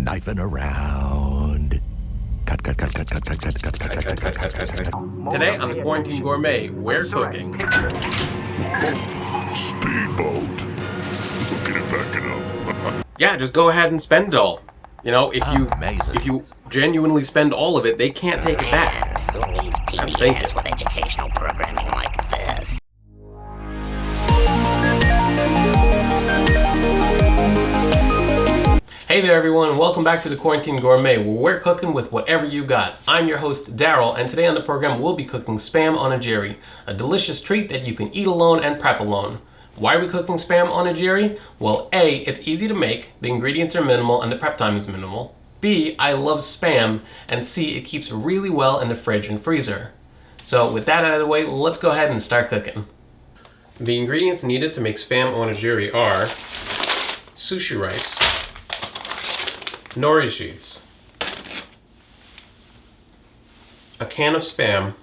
knifing around. Cut. Today on the Quarantine Gourmet, we're cooking. Speedboat. Look at it backing up. Yeah, just go ahead and spend it all. You know, Amazing. if you genuinely spend all of it, they can't take it back. Who needs I'm thinking. PBS with educational programming like this? Hey there everyone, and welcome back to the Quarantine Gourmet, where we're cooking with whatever you got. I'm your host, Daryl, and today on the program we'll be cooking Spam Onigiri, a delicious treat that you can eat alone and prep alone. Why are we cooking Spam Onigiri? Well, A, it's easy to make, the ingredients are minimal, and the prep time is minimal. B, I love Spam, and C, it keeps really well in the fridge and freezer. So with that out of the way, let's go ahead and start cooking. The ingredients needed to make Spam Onigiri are sushi rice, nori sheets, a can of Spam,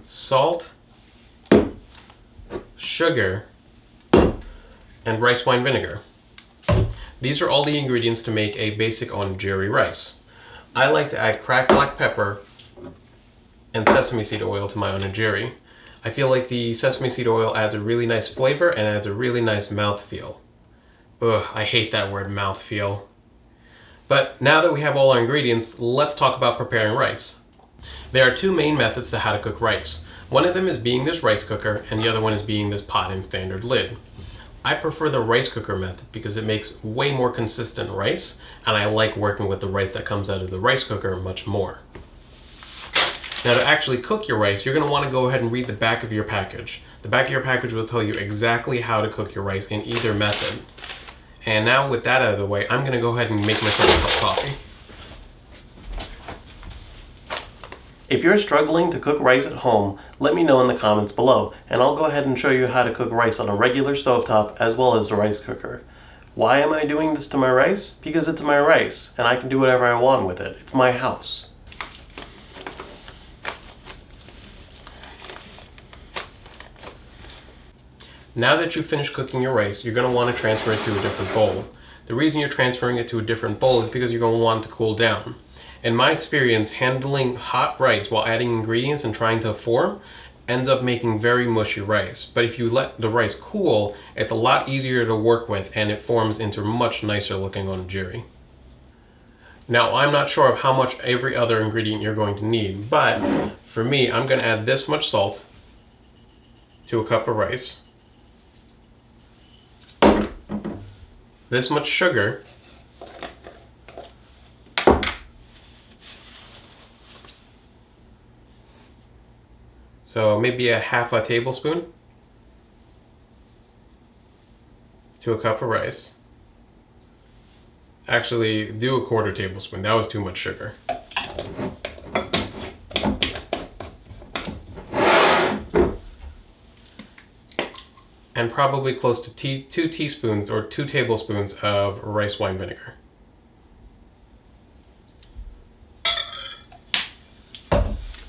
salt, sugar, and rice wine vinegar. These are all the ingredients to make a basic onigiri rice. I like to add cracked black pepper and sesame seed oil to my onigiri. I feel like the sesame seed oil adds a really nice flavor and adds a really nice mouthfeel. Ugh, I hate that word, mouthfeel. But now that we have all our ingredients, let's talk about preparing rice. There are two main methods to how to cook rice. One of them is being this rice cooker, and the other one is being this pot and standard lid. I prefer the rice cooker method because it makes way more consistent rice, and I like working with the rice that comes out of the rice cooker much more. Now to actually cook your rice, you're going to want to go ahead and read the back of your package. The back of your package will tell you exactly how to cook your rice in either method. And now with that out of the way, I'm going to go ahead and make myself a cup of coffee. If you're struggling to cook rice at home, let me know in the comments below, and I'll go ahead and show you how to cook rice on a regular stovetop as well as the rice cooker. Why am I doing this to my rice? Because it's my rice, and I can do whatever I want with it. It's my house. Now that you've finished cooking your rice, you're going to want to transfer it to a different bowl. The reason you're transferring it to a different bowl is because you're going to want it to cool down. In my experience, handling hot rice while adding ingredients and trying to form ends up making very mushy rice. But if you let the rice cool, it's a lot easier to work with and it forms into much nicer looking onigiri. Now, I'm not sure of how much every other ingredient you're going to need, but for me, I'm going to add this much salt to a cup of rice, this much sugar, so maybe a half a tablespoon to a cup of rice. Actually, do a quarter tablespoon. That was too much sugar. And probably close to 2 teaspoons or 2 tablespoons of rice wine vinegar.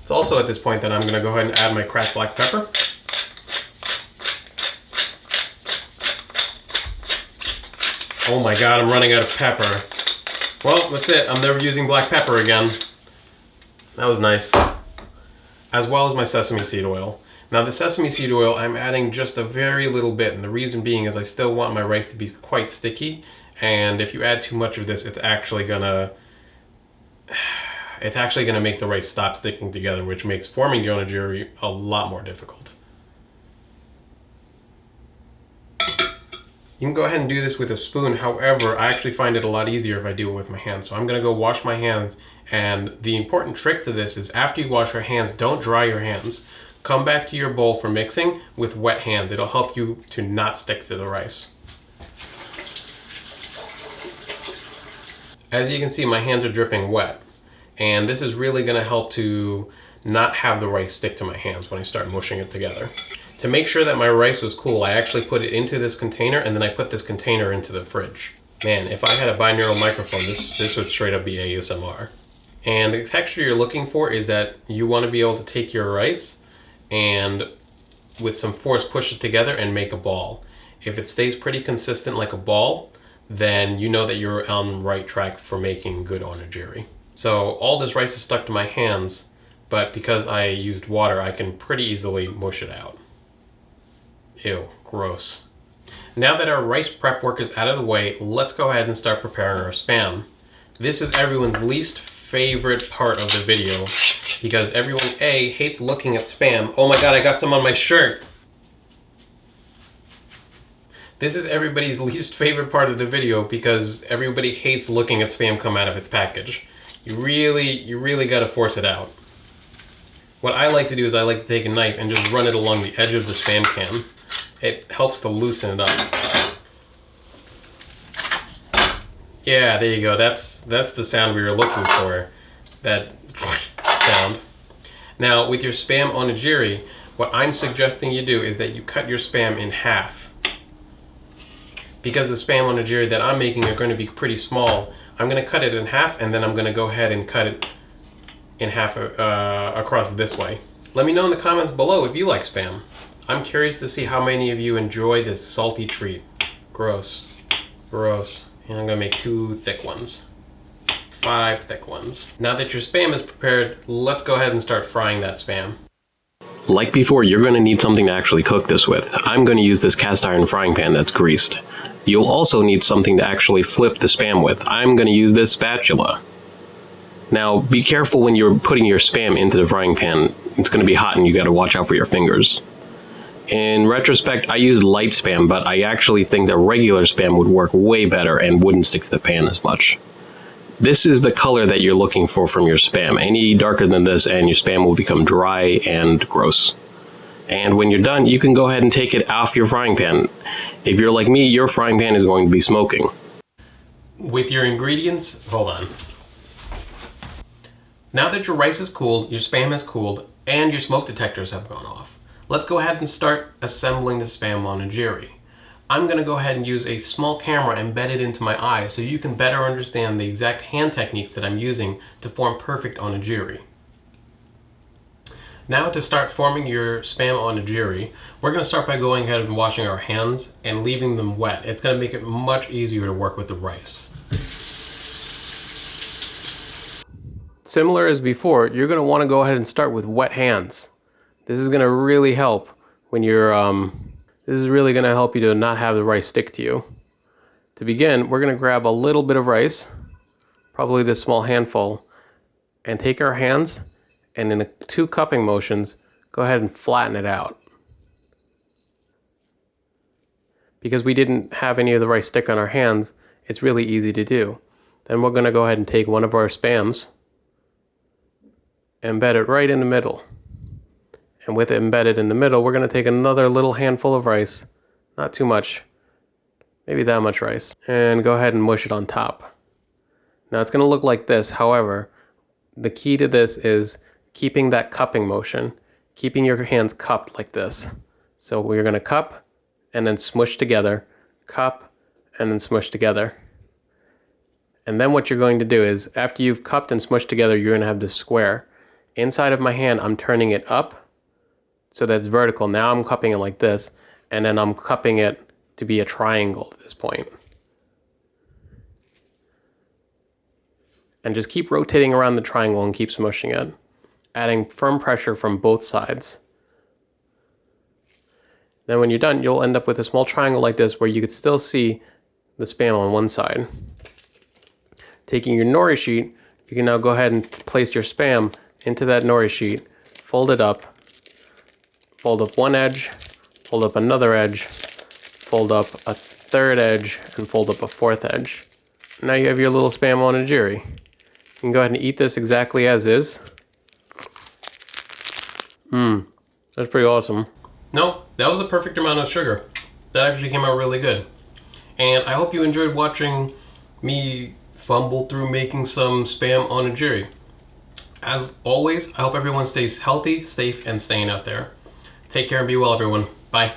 It's also at this point that I'm going to go ahead and add my cracked black pepper. Oh my god, I'm running out of pepper. Well, that's it. I'm never using black pepper again. That was nice. As well as my sesame seed oil. Now the sesame seed oil, I'm adding just a very little bit, and the reason being is I still want my rice to be quite sticky, and if you add too much of this, it's actually gonna make the rice stop sticking together, which makes forming the onigiri a lot more difficult. You can go ahead and do this with a spoon, however, I actually find it a lot easier if I do it with my hands. So I'm gonna go wash my hands, and the important trick to this is after you wash your hands, don't dry your hands. Come back to your bowl for mixing with wet hands. It'll help you to not stick to the rice. As you can see, my hands are dripping wet. And this is really gonna help to not have the rice stick to my hands when I start mushing it together. To make sure that my rice was cool, I actually put it into this container and then I put this container into the fridge. Man, if I had a binaural microphone, this would straight up be ASMR. And the texture you're looking for is that you wanna be able to take your rice and with some force push it together and make a ball. If it stays pretty consistent like a ball, then you know that you're on the right track for making good onigiri. So all this rice is stuck to my hands, but because I used water, I can pretty easily mush it out. Ew, gross. Now that our rice prep work is out of the way, let's go ahead and start preparing our Spam. This is everyone's least favorite part of the video because everyone, A, hates looking at Spam. Oh my god, I got some on my shirt. This is everybody's least favorite part of the video because everybody hates looking at Spam come out of its package. You really gotta force it out. What I like to do is I like to take a knife and just run it along the edge of the Spam can. It helps to loosen it up. Yeah, there you go. That's the sound we were looking for. That sound. Now, with your Spam Onigiri, what I'm suggesting you do is that you cut your Spam in half. Because the Spam Onigiri that I'm making are going to be pretty small, I'm going to cut it in half and then I'm going to go ahead and cut it in half across this way. Let me know in the comments below if you like Spam. I'm curious to see how many of you enjoy this salty treat. Gross. Gross. And I'm gonna make 2 thick ones. 5 thick ones. Now that your Spam is prepared, let's go ahead and start frying that Spam. Like before, you're gonna need something to actually cook this with. I'm gonna use this cast iron frying pan that's greased. You'll also need something to actually flip the Spam with. I'm gonna use this spatula. Now, be careful when you're putting your Spam into the frying pan. It's gonna be hot and you gotta watch out for your fingers. In retrospect, I used light Spam, but I actually think that regular Spam would work way better and wouldn't stick to the pan as much. This is the color that you're looking for from your Spam. Any darker than this and your Spam will become dry and gross. And when you're done, you can go ahead and take it off your frying pan. If you're like me, your frying pan is going to be smoking. With your ingredients, hold on. Now that your rice is cooled, your Spam has cooled, and your smoke detectors have gone off, let's go ahead and start assembling the Spam Onigiri. I'm going to go ahead and use a small camera embedded into my eye so you can better understand the exact hand techniques that I'm using to form perfect onigiri. Now to start forming your Spam Onigiri, we're going to start by going ahead and washing our hands and leaving them wet. It's going to make it much easier to work with the rice. Similar as before, you're going to want to go ahead and start with wet hands. This is going to really help when you're, this is really going to help you to not have the rice stick to you. To begin, we're going to grab a little bit of rice, probably this small handful, and take our hands and in 2 cupping motions, go ahead and flatten it out. Because we didn't have any of the rice stick on our hands, it's really easy to do. Then we're going to go ahead and take one of our Spams, embed it right in the middle. And with it embedded in the middle, we're going to take another little handful of rice, not too much, maybe that much rice, and go ahead and mush it on top. Now it's going to look like this. However, the key to this is keeping that cupping motion, keeping your hands cupped like this. So we're going to cup and then smush together, cup and then smush together. And then what you're going to do is, after you've cupped and smushed together, you're going to have this square. Inside of my hand, I'm turning it up, so that's vertical. Now I'm cupping it like this, and then I'm cupping it to be a triangle at this point. And just keep rotating around the triangle and keep smushing it, adding firm pressure from both sides. Then when you're done, you'll end up with a small triangle like this where you could still see the Spam on one side. Taking your nori sheet, you can now go ahead and place your Spam into that nori sheet, fold it up, fold up one edge, fold up another edge, fold up a third edge, and fold up a fourth edge. Now you have your little Spam Onigiri. You can go ahead and eat this exactly as is. That's pretty awesome. No, that was the perfect amount of sugar. That actually came out really good. And I hope you enjoyed watching me fumble through making some Spam Onigiri. As always, I hope everyone stays healthy, safe, and staying out there. Take care and be well, everyone. Bye.